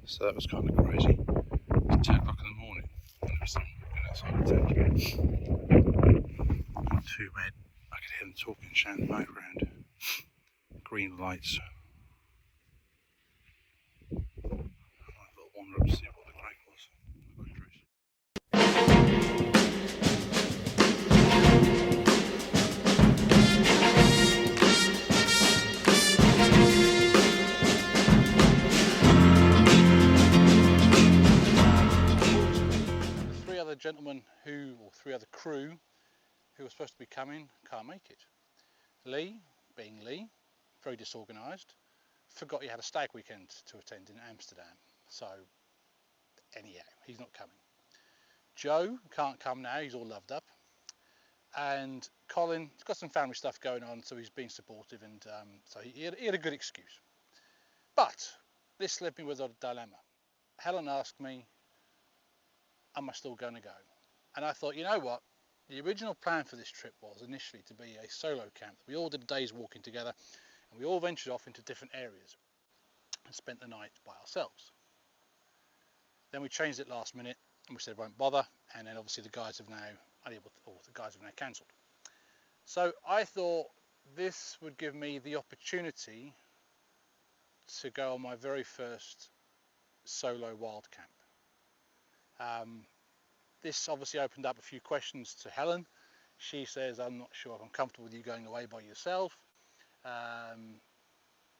So that was kind of crazy. It's 10 o'clock in the morning and there was some outside the tent. Not too bad. I could hear them talking, shouting in the background. Green lights. I thought I'd wander up to see what the crack was. Gentlemen or three other crew who were supposed to be coming can't make it. Lee, being Lee, very disorganised, forgot he had a stag weekend to attend in Amsterdam, so anyhow, he's not coming. Joe can't come now, he's all loved up, and Colin, he's got some family stuff going on, so he's being supportive, and so he had a good excuse. But this left me with a dilemma. Helen asked me, am I still going to go? And I thought, you know what? The original plan for this trip was initially to be a solo camp. We all did a day's walking together and we all ventured off into different areas and spent the night by ourselves. Then we changed it last minute and we said won't bother, and then obviously the guys have now cancelled. So I thought this would give me the opportunity to go on my very first solo wild camp. This obviously opened up a few questions to Helen. She says, I'm not sure if I'm comfortable with you going away by yourself.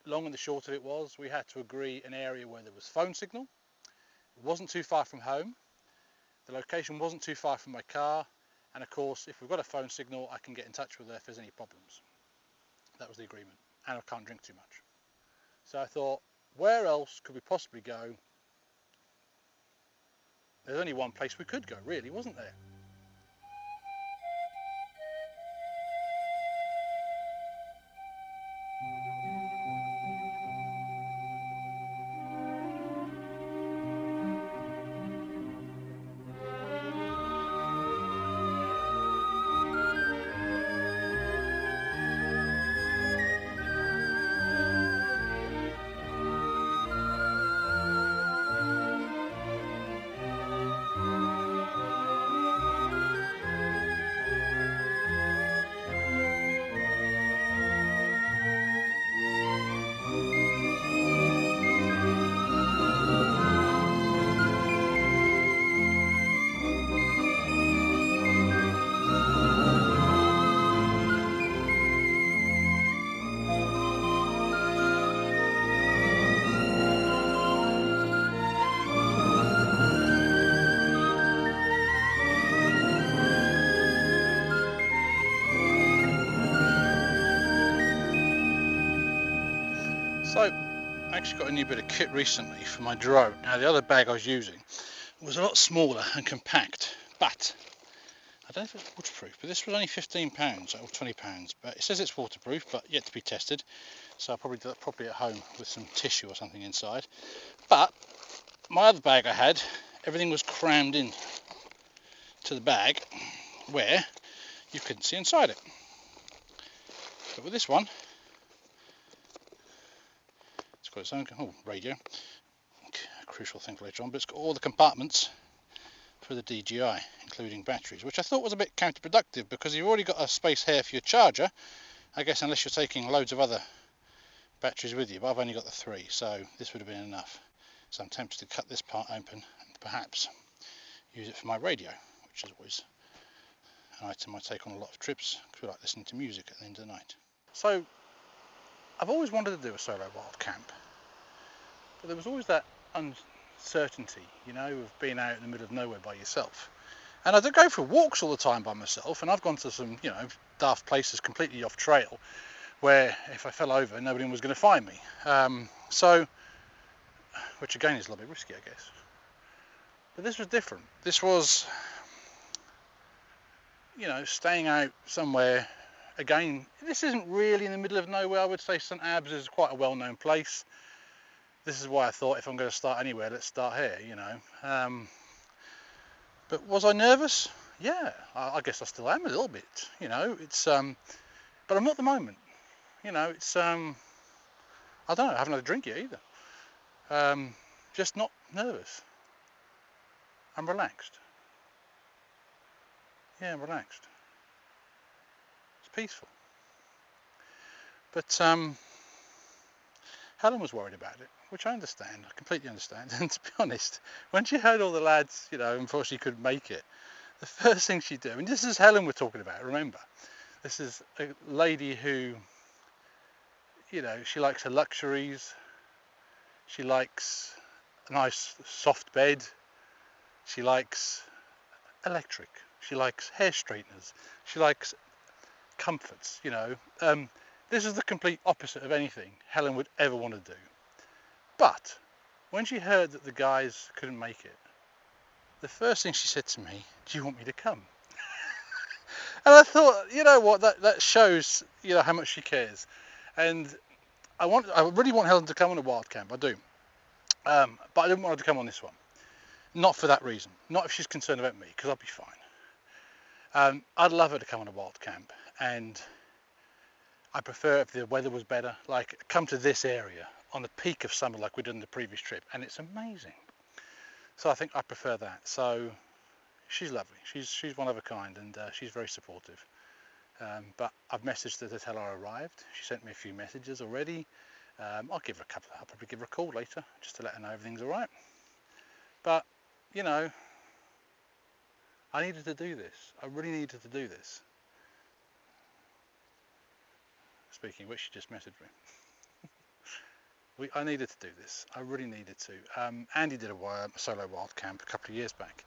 Long and the short of it was, we had to agree an area where there was phone signal. It wasn't too far from home. The location wasn't too far from my car. And of course, if we've got a phone signal, I can get in touch with her if there's any problems. That was the agreement. And I can't drink too much. So I thought, where else could we possibly go? There's only one place we could go, really, wasn't there? So, I actually got a new bit of kit recently for my drone. Now, the other bag I was using was a lot smaller and compact, but I don't know if it's waterproof, but this was only £15 or £20, but it says it's waterproof, but yet to be tested. So I'll probably do that properly at home with some tissue or something inside. But my other bag I had, everything was crammed in to the bag where you couldn't see inside it. But with this one, it's got its own radio, a crucial thing for later on, but it's got all the compartments for the DJI, including batteries, which I thought was a bit counterproductive because you've already got a space here for your charger, I guess, unless you're taking loads of other batteries with you, but I've only got the 3, so this would have been enough. So I'm tempted to cut this part open and perhaps use it for my radio, which is always an item I take on a lot of trips because we like listening to music at the end of the night. So I've always wanted to do a solo wild camp, but there was always that uncertainty, you know, of being out in the middle of nowhere by yourself. And I do go for walks all the time by myself, and I've gone to some, you know, daft places completely off trail where if I fell over, nobody was going to find me. So, which again is a little bit risky, I guess. But this was different. This was, you know, staying out somewhere. Again, this isn't really in the middle of nowhere. I would say St Abbs is quite a well-known place. This is why I thought if I'm going to start anywhere, let's start here, you know. But was I nervous? Yeah, I guess I still am a little bit, you know. It's but I'm not at the moment. You know, it's I don't know, I haven't had a drink yet either. Just not nervous. I'm relaxed. Yeah, I'm relaxed. It's peaceful. But Helen was worried about it, which I understand. I completely understand. And to be honest, when she heard all the lads, unfortunately couldn't make it, the first thing she did, and this is Helen we're talking about, remember, this is a lady who, she likes her luxuries. She likes a nice soft bed. She likes electric. She likes hair straighteners. She likes comforts, This is the complete opposite of anything Helen would ever want to do. But when she heard that the guys couldn't make it, the first thing she said to me, "Do you want me to come?" And I thought, you know what, that shows, how much she cares. And I really want Helen to come on a wild camp, I do. But I didn't want her to come on this one. Not for that reason. Not if she's concerned about me, because I'll be fine. I'd love her to come on a wild camp, and I prefer if the weather was better, like come to this area on the peak of summer like we did on the previous trip, and it's amazing. So I think I prefer that. So she's lovely. She's one of a kind, and she's very supportive. But I've messaged her to tell her I arrived. She sent me a few messages already. I'll give her a couple. I'll probably give her a call later just to let her know everything's all right. But I needed to do this. I really needed to do this. Speaking of which, she just messaged me. I needed to do this. I really needed to. Andy did a solo wild camp a couple of years back,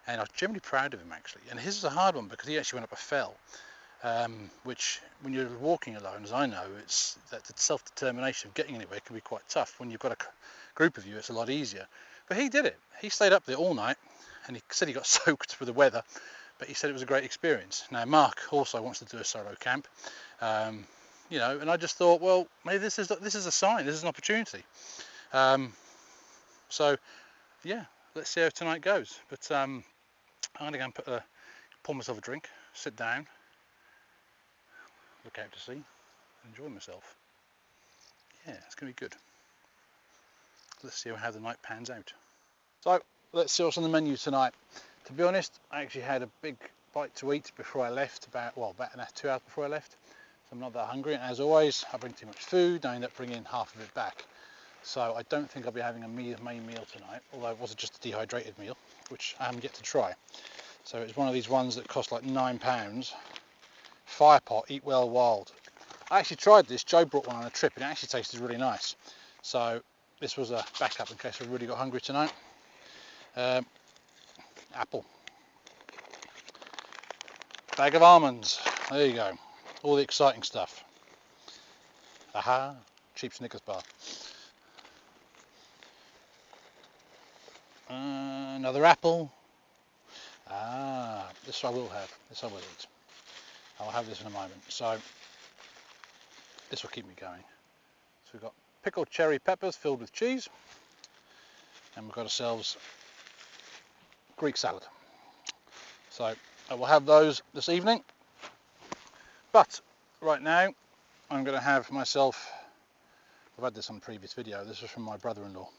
and I was generally proud of him actually. And his is a hard one because he actually went up a fell, which when you're walking alone, as I know, it's that self-determination of getting anywhere can be quite tough. When you've got a group of you, it's a lot easier. But he did it. He stayed up there all night, and he said he got soaked with the weather, but he said it was a great experience. Now Mark also wants to do a solo camp. And I just thought, well, maybe this is a sign, this is an opportunity. So, yeah, let's see how tonight goes. But I'm going to go and pour myself a drink, sit down, look out to sea, enjoy myself. Yeah, it's going to be good. Let's see how the night pans out. So, let's see what's on the menu tonight. To be honest, I actually had a big bite to eat before I left, about 2 hours before I left. So I'm not that hungry, and as always, I bring too much food, I end up bringing half of it back. So I don't think I'll be having a main meal tonight, although it was just a dehydrated meal, which I haven't yet to try. So it's one of these ones that cost like £9. Fire pot, eat well wild. I actually tried this, Joe brought one on a trip, and it actually tasted really nice. So this was a backup in case I really got hungry tonight. Apple. Bag of almonds, there you go. All the exciting stuff. Aha, cheap Snickers bar. Another apple. This I will have. This I will eat. I'll have this in a moment. So this will keep me going. So we've got pickled cherry peppers filled with cheese, and we've got ourselves Greek salad. So I will have those this evening. But right now I'm going to have myself, I've had this on a previous video, this was from my brother-in-law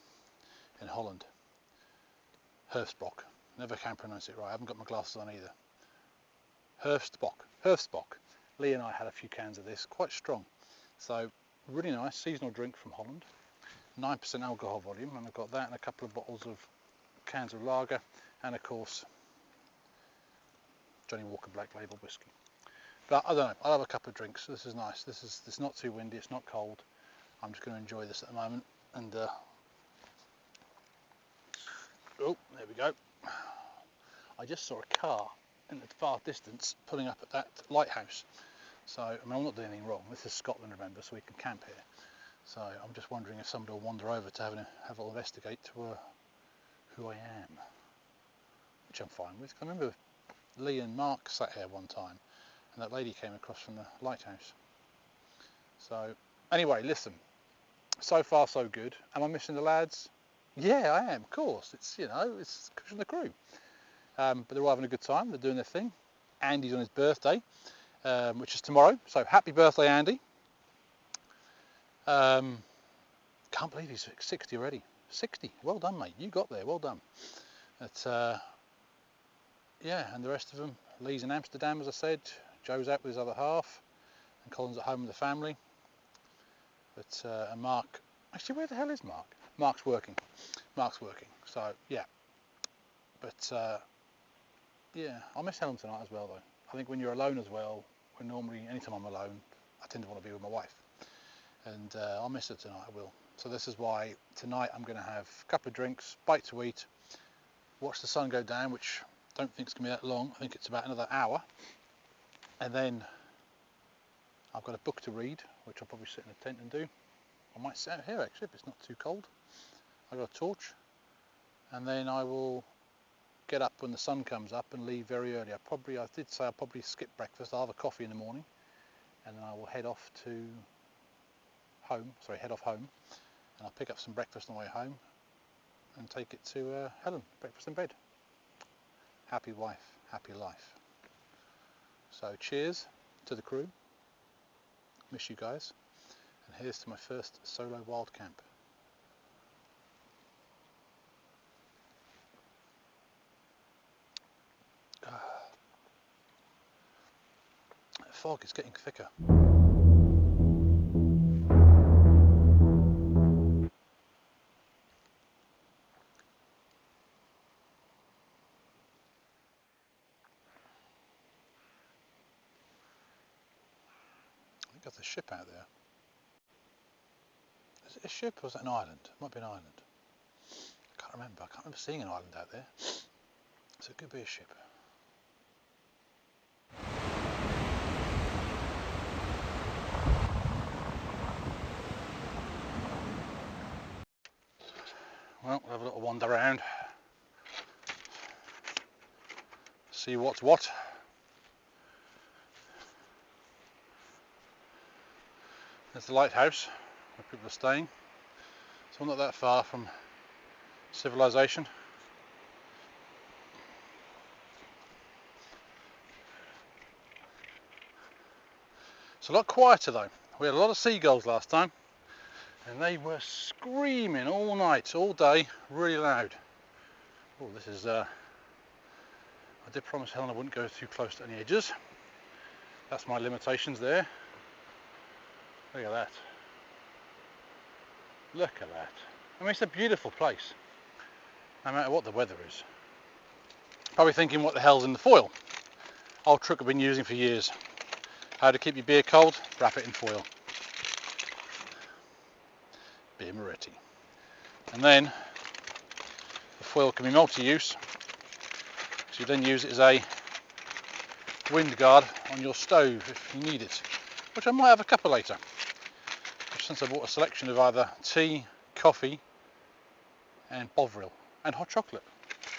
in Holland, Herfstbock, never can pronounce it right, I haven't got my glasses on either. Herfstbock. Lee and I had a few cans of this, quite strong, so really nice seasonal drink from Holland, 9% alcohol volume, and I've got that and a couple of bottles of cans of lager, and of course Johnny Walker Black Label whiskey. But I don't know, I'll have a couple of drinks. This is nice. It's not too windy, it's not cold. I'm just going to enjoy this at the moment. And oh, there we go. I just saw a car in the far distance pulling up at that lighthouse. So, I mean, I'm not doing anything wrong. This is Scotland, remember, so we can camp here. So I'm just wondering if somebody will wander over to have a little investigate to who I am, which I'm fine with. I remember Lee and Mark sat here one time, and that lady came across from the lighthouse. So anyway, listen, so far so good. Am I missing the lads? Yeah, I am, of course. It's from the crew. But they're all having a good time. They're doing their thing. Andy's on his birthday, which is tomorrow. So happy birthday, Andy. Can't believe he's 60 already. 60. Well done, mate. You got there. Well done. But yeah, and the rest of them, Lee's in Amsterdam, as I said. Joe's out with his other half, and Colin's at home with the family. But and Mark, actually, where the hell is Mark? Mark's working. So yeah. But yeah, I'll miss Helen tonight as well, though. I think when you're alone as well, when normally anytime I'm alone, I tend to want to be with my wife, and I'll miss her tonight. I will. So this is why tonight I'm going to have a couple of drinks, bite to eat, watch the sun go down, which I don't think it's going to be that long. I think it's about another hour, and then I've got a book to read, which I'll probably sit in a tent and do. I might sit out here actually if it's not too cold. I've got a torch, and then I will get up when the sun comes up and leave very early. I did say I'll probably skip breakfast. I'll have a coffee in the morning, and then I will head off home, and I'll pick up some breakfast on the way home and take it to Helen, breakfast in bed. Happy wife, happy life. So cheers to the crew, miss you guys, and here's to my first solo wild camp. The fog is getting thicker. I think there's a ship out there. Is it a ship or is it an island? It might be an island. I can't remember. I can't remember seeing an island out there. So it could be a ship. Well, we'll have a little wander around. See what's what. There's the lighthouse where people are staying. So we're not that far from civilization. It's a lot quieter though. We had a lot of seagulls last time, and they were screaming all night, all day, really loud. Oh, this is I did promise Helen I wouldn't go too close to any edges. That's my limitations there. Look at that. Look at that. I mean, it's a beautiful place, no matter what the weather is. Probably thinking, what the hell's in the foil? Old trick I've been using for years. How to keep your beer cold? Wrap it in foil. Beer Moretti. And then the foil can be multi-use, so you then use it as a wind guard on your stove if you need it, which I might have a couple later, since I bought a selection of either tea, coffee and Bovril and hot chocolate.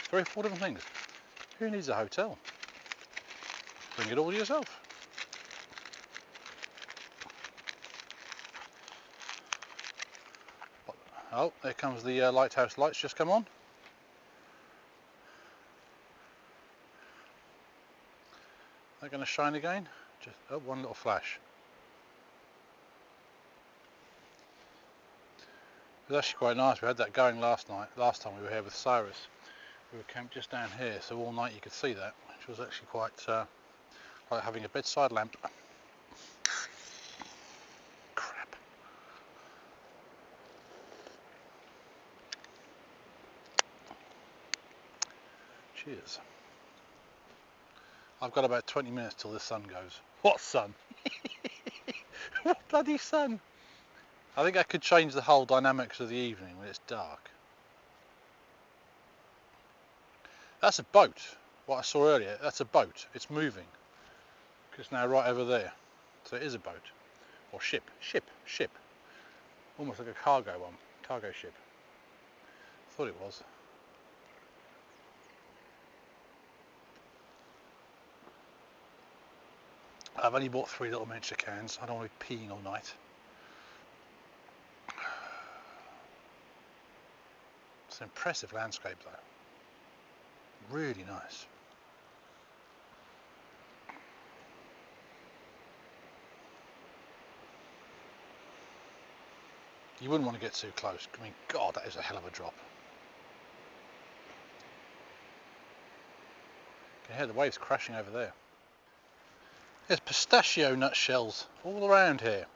3 or 4 different things. Who needs a hotel? Bring it all yourself. Oh, there comes the lighthouse lights just come on. They're going to shine again. Just one little flash. It was actually quite nice. We had that going last time we were here with Cyrus. We were camped just down here, so all night you could see that, which was actually quite like having a bedside lamp. Crap. Cheers. I've got about 20 minutes till the sun goes. What sun? What bloody sun? I think I could change the whole dynamics of the evening when it's dark. That's a boat. What I saw earlier, that's a boat. It's moving. It's now right over there. So it is a boat. Or ship. Ship. Almost like a cargo one. Cargo ship. Thought it was. I've only bought 3 little miniature cans. I don't want to be peeing all night. It's an impressive landscape though. Really nice. You wouldn't want to get too close. I mean, God, that is a hell of a drop. You can hear the waves crashing over there. There's pistachio nutshells all around here.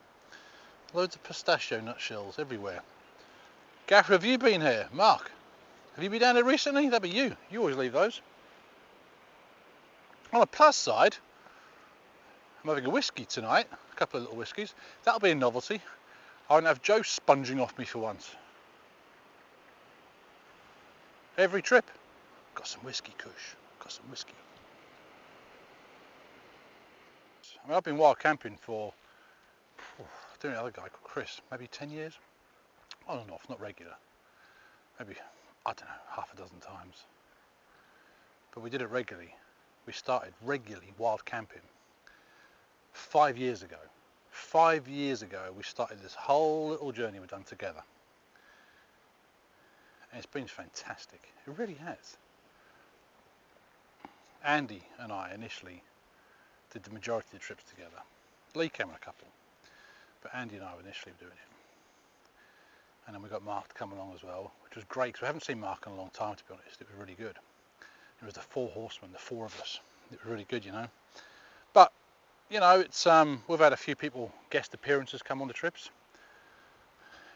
Loads of pistachio nutshells everywhere. Gaffer, have you been here? Mark, have you been down here recently? That'd be you. You always leave those. On a plus side, I'm having a whiskey tonight. A couple of little whiskies. That'll be a novelty. I won't have Joe sponging off me for once. Every trip. Got some whiskey, Kush. Got some whiskey. I mean, I've been wild camping for, doing another guy called Chris, maybe 10 years. On and off, not regular. Maybe, I don't know, half a dozen times. But we did it regularly. We started regularly wild camping 5 years ago. 5 years ago, we started this whole little journey we've done together. And it's been fantastic. It really has. Andy and I initially did the majority of the trips together. Lee came on a couple, but Andy and I were initially doing it. And then we got Mark to come along as well, which was great because we haven't seen Mark in a long time, to be honest. It was really good. It was the 4 horsemen, the 4 of us. It was really good, you know. But you know, it's we've had a few people, guest appearances, come on the trips,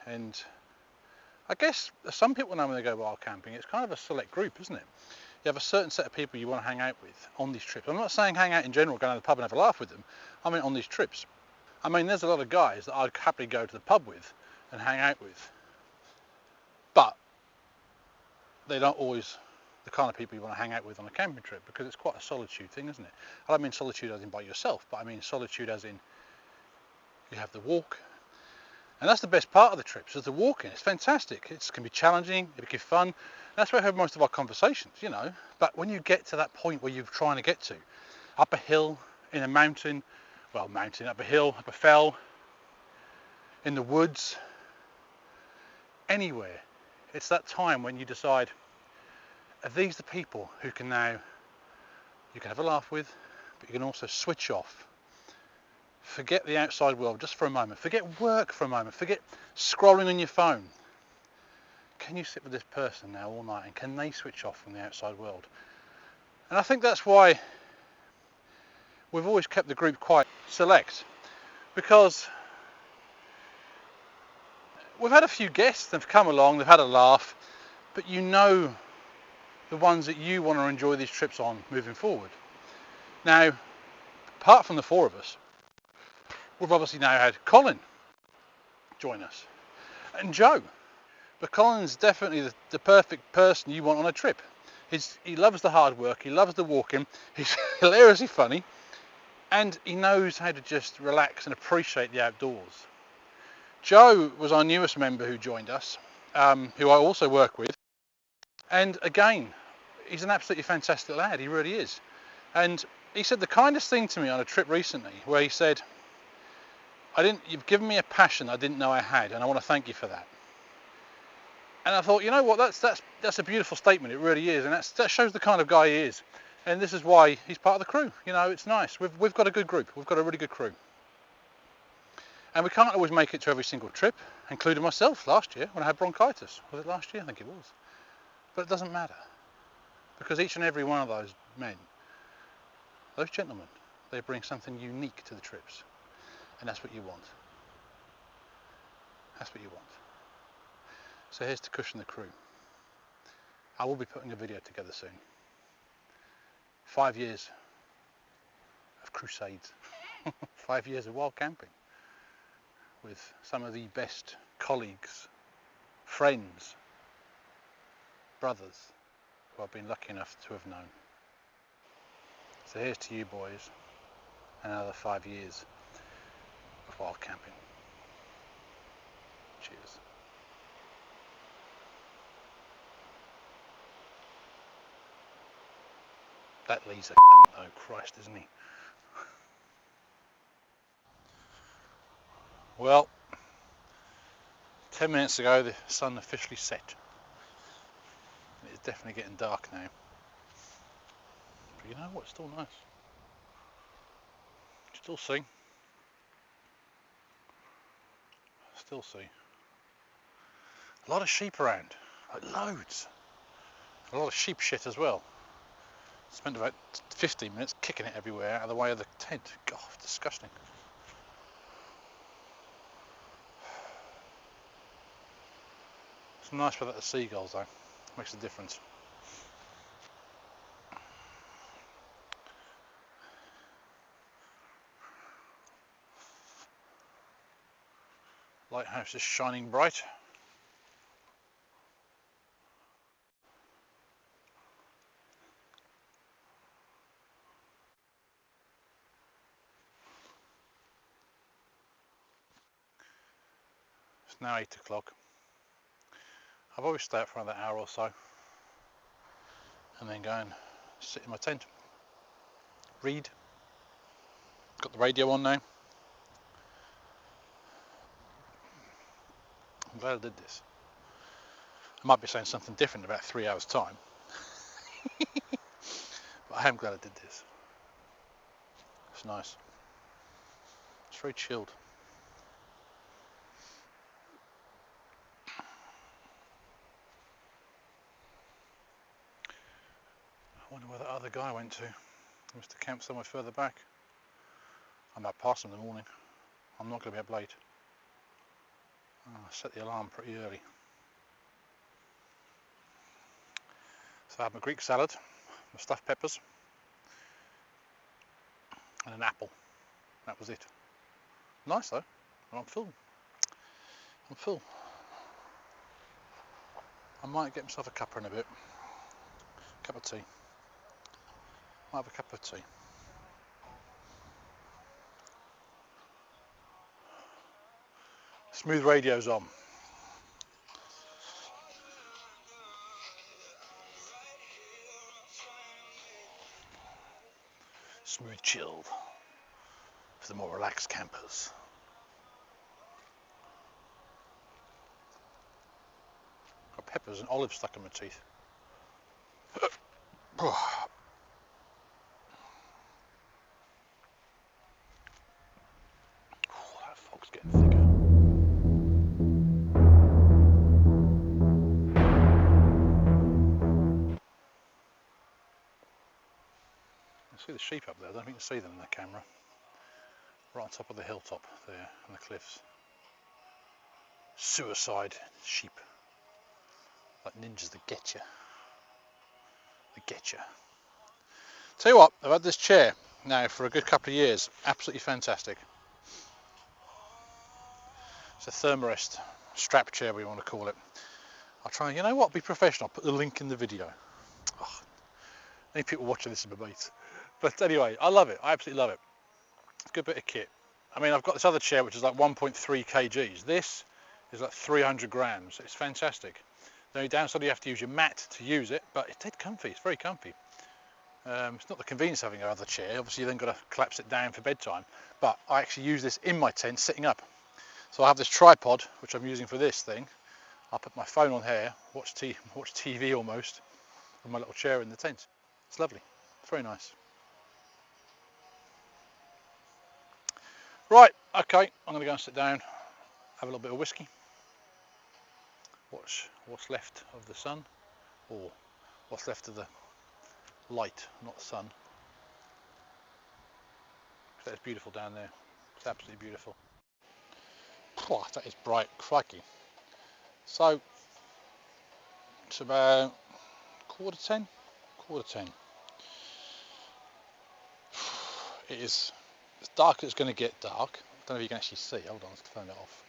and I guess some people know when they go wild camping, it's kind of a select group, isn't it? You have a certain set of people you want to hang out with on these trips. I'm not saying hang out in general, go to the pub and have a laugh with them. I mean on these trips. I mean, there's a lot of guys that I'd happily go to the pub with and hang out with, but they're not always the kind of people you want to hang out with on a camping trip, because it's quite a solitude thing, isn't it? I don't mean solitude as in by yourself, but I mean solitude as in you have the walk. And that's the best part of the trips, is the walking. It's fantastic. It can be challenging, it can be fun. That's where we have most of our conversations, you know. But when you get to that point where you're trying to get to, up a hill, in a mountain, well, up a hill, up a fell, in the woods, anywhere, it's that time when you decide, are these the people who can now, you can have a laugh with, but you can also switch off. Forget the outside world just for a moment. Forget work for a moment. Forget scrolling on your phone. Can you sit with this person now all night, and can they switch off from the outside world? And I think that's why we've always kept the group quite select, because we've had a few guests that have come along, they've had a laugh, but you know the ones that you want to enjoy these trips on moving forward. Now, apart from the 4 of us, we've obviously now had Colin join us, and Joe. But Colin's definitely the perfect person you want on a trip. He loves the hard work, he loves the walking, he's hilariously funny, and he knows how to just relax and appreciate the outdoors. Joe was our newest member who joined us, who I also work with, and again, he's an absolutely fantastic lad, he really is. And he said the kindest thing to me on a trip recently, where he said, you've given me a passion I didn't know I had, and I want to thank you for that. And I thought, you know what, that's a beautiful statement, it really is, and that shows the kind of guy he is. And this is why he's part of the crew. You know, it's nice. We've got a good group. We've got a really good crew. And we can't always make it to every single trip, including myself last year when I had bronchitis. Was it last year? I think it was. But it doesn't matter, because each and every one of those men, those gentlemen, they bring something unique to the trips. And that's what you want. That's what you want. So here's to Kush and the crew. I will be putting a video together soon. 5 years of crusades. 5 years of wild camping with some of the best colleagues, friends, brothers who I've been lucky enough to have known. So here's to you boys, another 5 years of wild camping. Cheers. That Lee's a though, Christ, isn't he? Well, 10 minutes ago the sun officially set. It's definitely getting dark now. But you know what, it's still nice. Still see. Still see. A lot of sheep around, like loads. A lot of sheep shit as well. Spent about 15 minutes kicking it everywhere out of the way of the tent. God, disgusting. It's nice without the seagulls though, makes a difference. Lighthouse is shining bright. It's now 8 o'clock. I've always stay up for another hour or so and then go and sit in my tent, read. Got the radio on now. I'm glad I did this. I might be saying something different in about 3 hours time. But I am glad I did this. It's nice. It's very chilled. I wonder where that other guy went to. He must have camped somewhere further back. I might pass him in the morning. I'm not going to be up late. I set the alarm pretty early. So I had my Greek salad, my stuffed peppers, and an apple. That was it. Nice though. I'm full. I'm full. I might get myself a cuppa in a bit. Cup of tea. Might have a cup of tea. Smooth radio's on. Smooth chilled for the more relaxed campers. Got peppers and olives stuck in my teeth. That fog's getting thicker. I see the sheep up there. I don't think you can see them in the camera. Right on top of the hilltop there on the cliffs. Suicide sheep. Like ninjas that get you. They get you. Tell you what, I've had this chair now for a good couple of years. Absolutely fantastic. It's a Thermarest strap chair, we want to call it. I'll try and, you know what, be professional. I'll put the link in the video. Oh, any people watching this are my mates. But anyway, I love it. I absolutely love it. It's a good bit of kit. I mean, I've got this other chair which is like 1.3 kgs. This is like 300 grams. It's fantastic. The only downside, you have to use your mat to use it, but it's dead comfy. It's very comfy. It's not the convenience of having another chair. Obviously, you then got to collapse it down for bedtime. But I actually use this in my tent, sitting up. So I have this tripod, which I'm using for this thing. I'll put my phone on here, watch TV almost, with my little chair in the tent. It's lovely. It's very nice. Right, okay, I'm going to go and sit down, have a little bit of whiskey, watch what's left of the sun, or what's left of the light, not the sun. That's beautiful down there. It's absolutely beautiful. That is bright, crikey. So it's about quarter 10. It is as dark as it's going to get dark. I don't know if you can actually see. Hold on, let's turn it off.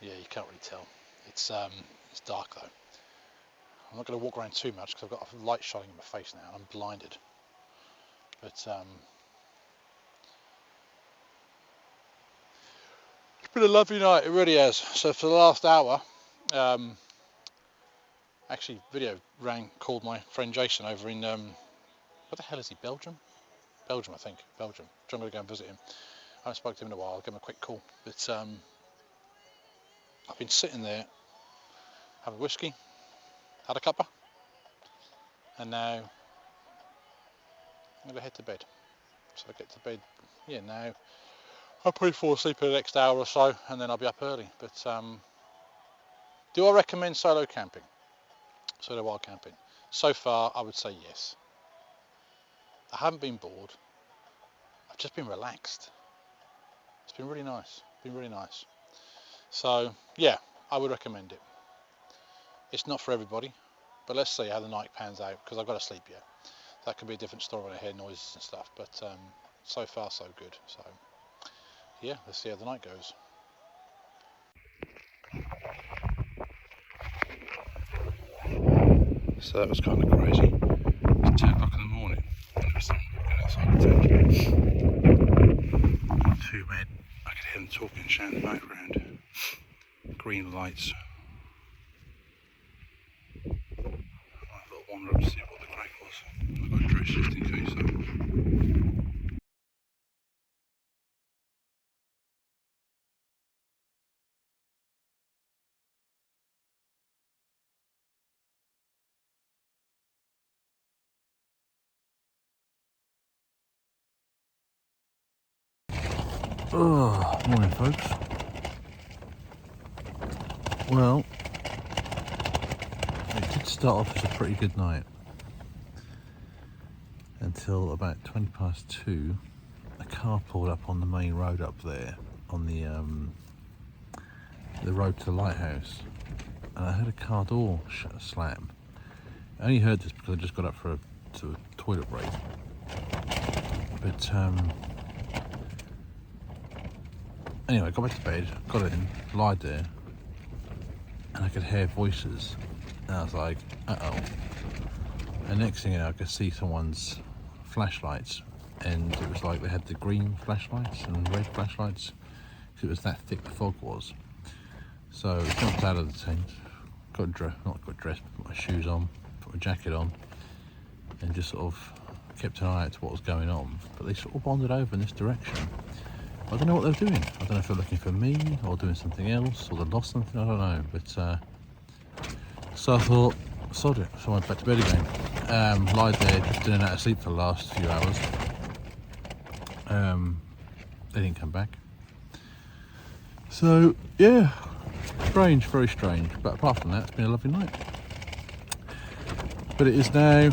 Yeah, you can't really tell. It's dark though. I'm not going to walk around too much because I've got a light shining in my face now and I'm blinded. But it's been a lovely night, it really has. So for the last hour, actually video called my friend Jason over in, where the hell is he, Belgium? Belgium, I think, Belgium. So I'm going to go and visit him. I haven't spoken to him in a while, I'll give him a quick call. But I've been sitting there, having a whiskey, had a cuppa, and now I'm going to head to bed. So I get to bed, yeah, now I'll probably fall asleep in the next hour or so, and then I'll be up early. But do I recommend solo camping? Solo wild camping? So far, I would say yes. I haven't been bored. I've just been relaxed. It's been really nice. Been really nice. So yeah, I would recommend it. It's not for everybody, but let's see how the night pans out, because I've got to sleep yet. That could be a different story when I hear noises and stuff, but so far so good. So yeah, let's see how the night goes. So that was kind of crazy. It's 10 o'clock in the morning and there was someone walking outside the tent. Not too bad. I could hear them talking and shouting in the background. Green lights. I thought I'd wander up to see what the crack was. I've got a dress just in case though. Oh, morning folks. Well, it did start off as a pretty good night until about 2:20. A car pulled up on the main road up there on the road to the lighthouse, and I heard a car door slam. I only heard this because I just got up to a toilet break, but anyway, I got back to bed, got in, lied there, and I could hear voices, and I was like, uh-oh. And next thing you know, I could see someone's flashlights, and it was like they had the green flashlights and red flashlights, because it was that thick the fog was. So I jumped out of the tent, got dressed, put my shoes on, put my jacket on, and just sort of kept an eye out to what was going on. But they sort of wandered over in this direction. I don't know what they were doing. I don't know if they're looking for me or doing something else, or they lost something, I don't know. But so I thought, sod it. So I went back to bed again. Lied there, drifting in and out of sleep for the last few hours. They didn't come back. So yeah, strange, very strange. But apart from that, it's been a lovely night. But it is now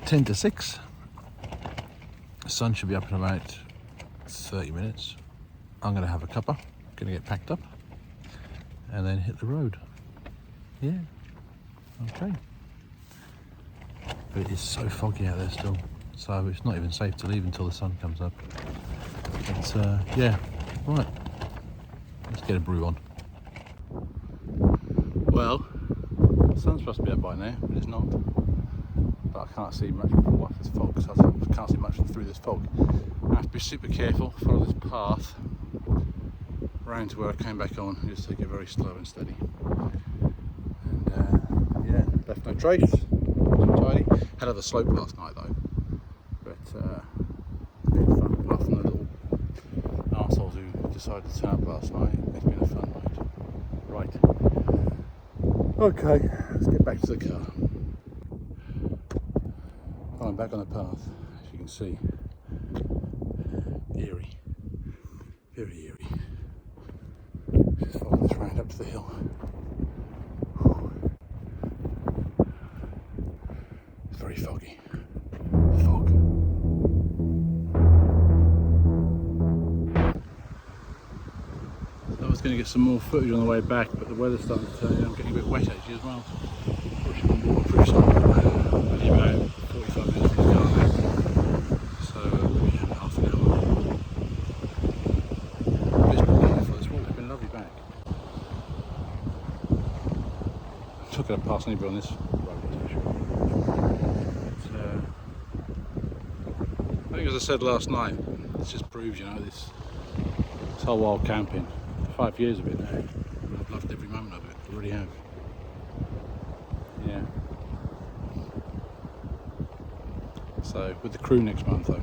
5:50. The sun should be up in about 30 minutes. I'm going to have a cuppa, going to get packed up, and then hit the road. Yeah, okay. But it is so foggy out there still, so it's not even safe to leave until the sun comes up. But yeah, right, let's get a brew on. Well, the sun's supposed to be up by now, but it's not. But I can't see much before this fog, so I can't see much through this fog. I have to be super careful, follow this path round to where I came back on, and just take it very slow and steady. And yeah, left no trace, tidy. Hell of a slope last night though, but it's been fun, apart from the little arseholes who decided to turn up last night. It's been a fun night. Right, okay, let's get back to the car. I'm back on the path, as you can see. Eerie, very eerie. Just follow this round up to the hill. It's very foggy. Fog. So I was going to get some more footage on the way back, but the weather's starting to turn. I'm getting a bit wet actually as well. Pushing on waterproof side. Only about 45 minutes to go. So yeah, half an hour. Just be careful as well. It's been lovely back. I'm not going to pass anybody on this road, that's for sure. But, I think, as I said last night, this just proves, you know, this whole wild camping. 5 years of it now. I've loved every moment of it. I really have. Yeah. So with the crew next month though.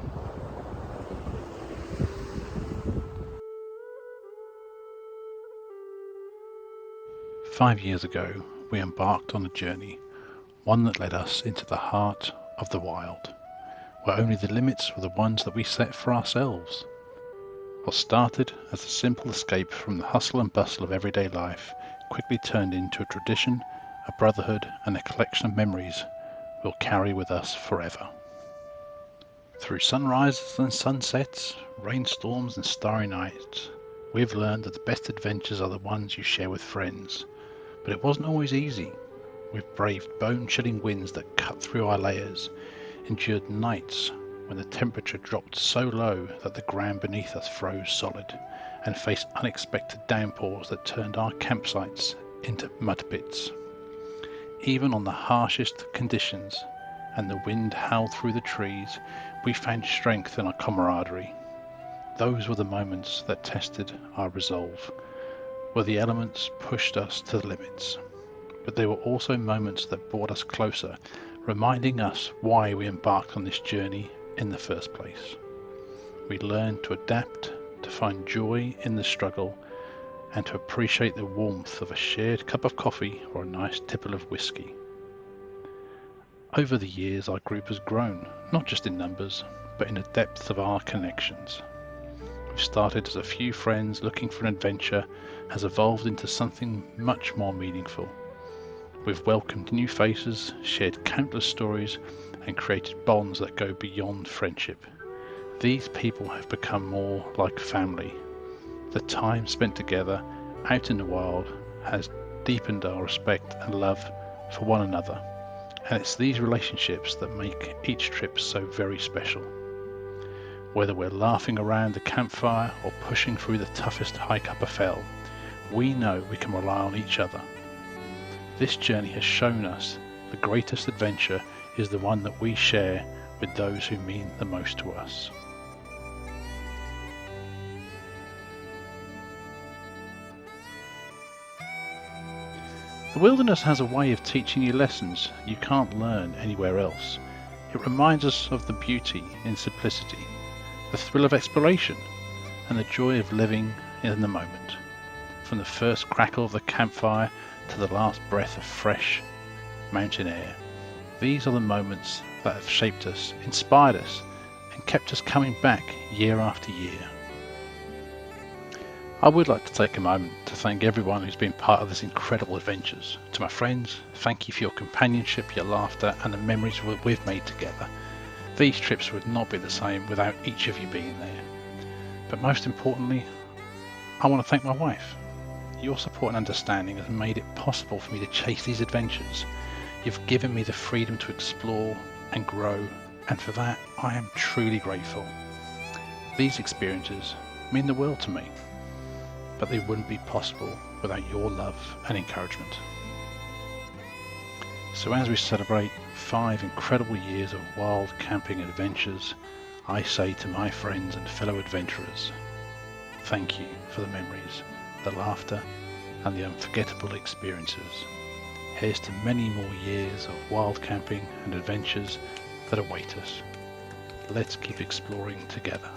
"5 years ago, we embarked on a journey, one that led us into the heart of the wild, where only the limits were the ones that we set for ourselves. What started as a simple escape from the hustle and bustle of everyday life quickly turned into a tradition, a brotherhood, and a collection of memories we'll carry with us forever. Through sunrises and sunsets, rainstorms and starry nights, we've learned that the best adventures are the ones you share with friends. But it wasn't always easy. We've braved bone-chilling winds that cut through our layers, endured nights when the temperature dropped so low that the ground beneath us froze solid, and faced unexpected downpours that turned our campsites into mud pits. Even on the harshest conditions, and the wind howled through the trees, we found strength in our camaraderie. Those were the moments that tested our resolve, where the elements pushed us to the limits. But they were also moments that brought us closer, reminding us why we embarked on this journey in the first place. We learned to adapt, to find joy in the struggle, and to appreciate the warmth of a shared cup of coffee or a nice tipple of whiskey. Over the years, our group has grown, not just in numbers, but in the depth of our connections. We started as a few friends looking for an adventure, has evolved into something much more meaningful. We've welcomed new faces, shared countless stories, and created bonds that go beyond friendship. These people have become more like family. The time spent together out in the wild has deepened our respect and love for one another, and it's these relationships that make each trip so very special. Whether we're laughing around the campfire or pushing through the toughest hike up a fell, we know we can rely on each other. This journey has shown us the greatest adventure is the one that we share with those who mean the most to us. The wilderness has a way of teaching you lessons you can't learn anywhere else. It reminds us of the beauty in simplicity, the thrill of exploration, and the joy of living in the moment. From the first crackle of the campfire to the last breath of fresh mountain air, these are the moments that have shaped us, inspired us, and kept us coming back year after year. I would like to take a moment to thank everyone who's been part of this incredible adventures. To my friends, thank you for your companionship, your laughter, and the memories we've made together. These trips would not be the same without each of you being there. But most importantly, I want to thank my wife. Your support and understanding has made it possible for me to chase these adventures. You've given me the freedom to explore and grow, and for that I am truly grateful. These experiences mean the world to me, but they wouldn't be possible without your love and encouragement. So as we celebrate 5 incredible years of wild camping adventures, I say to my friends and fellow adventurers, thank you for the memories, the laughter, and the unforgettable experiences. Here's to many more years of wild camping and adventures that await us. Let's keep exploring together.